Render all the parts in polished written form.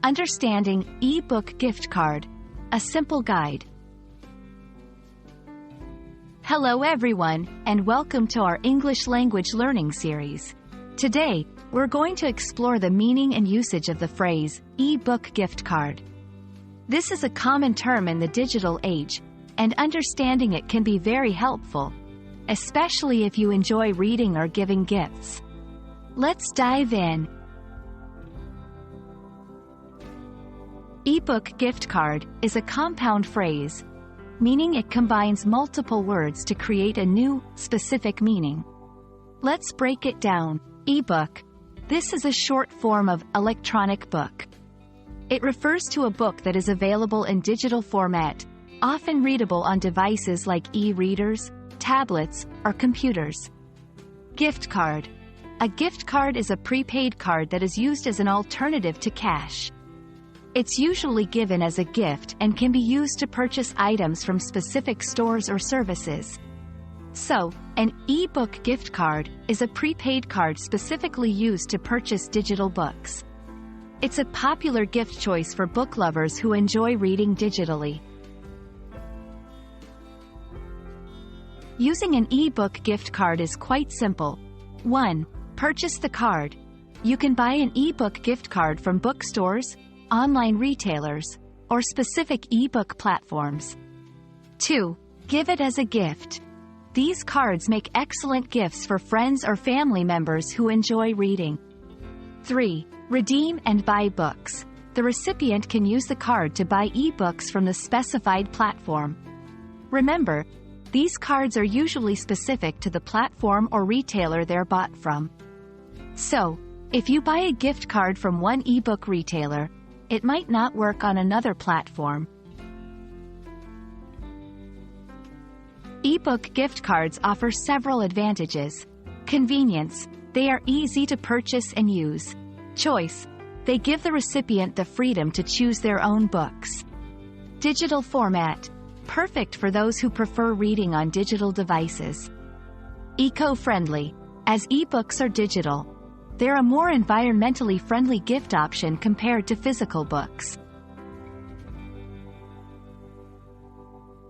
Understanding eBook Gift Card, a simple guide. Hello everyone, and welcome to our English language learning series. Today, we're going to explore the meaning and usage of the phrase eBook gift card. This is a common term in the digital age, and understanding it can be very helpful, especially if you enjoy reading or giving gifts. Let's dive in. eBook gift card is a compound phrase, meaning it combines multiple words to create a new, specific meaning. Let's break it down. eBook. This is a short form of electronic book. It refers to a book that is available in digital format, often readable on devices like e-readers, tablets, or computers. Gift card. A gift card is a prepaid card that is used as an alternative to cash. It's usually given as a gift and can be used to purchase items from specific stores or services. So, an eBook gift card is a prepaid card specifically used to purchase digital books. It's a popular gift choice for book lovers who enjoy reading digitally. Using an eBook gift card is quite simple. 1. Purchase the card. You can buy an eBook gift card from bookstores, online retailers, or specific eBook platforms. 2. Give it as a gift. These cards make excellent gifts for friends or family members who enjoy reading. 3. Redeem and buy books. The recipient can use the card to buy ebooks from the specified platform. Remember, these cards are usually specific to the platform or retailer they're bought from. So, if you buy a gift card from one ebook retailer, it might not work on another platform. eBook gift cards offer several advantages. Convenience. They are easy to purchase and use. Choice. They give the recipient the freedom to choose their own books. Digital format. Perfect for those who prefer reading on digital devices. Eco-friendly. As ebooks are digital, they're a more environmentally friendly gift option compared to physical books.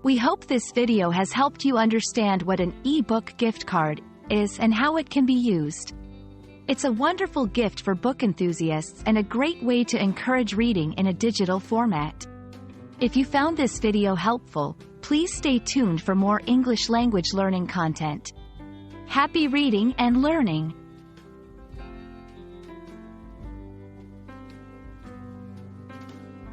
We hope this video has helped you understand what an eBook gift card is and how it can be used. It's a wonderful gift for book enthusiasts and a great way to encourage reading in a digital format. If you found this video helpful, please stay tuned for more English language learning content. Happy reading and learning!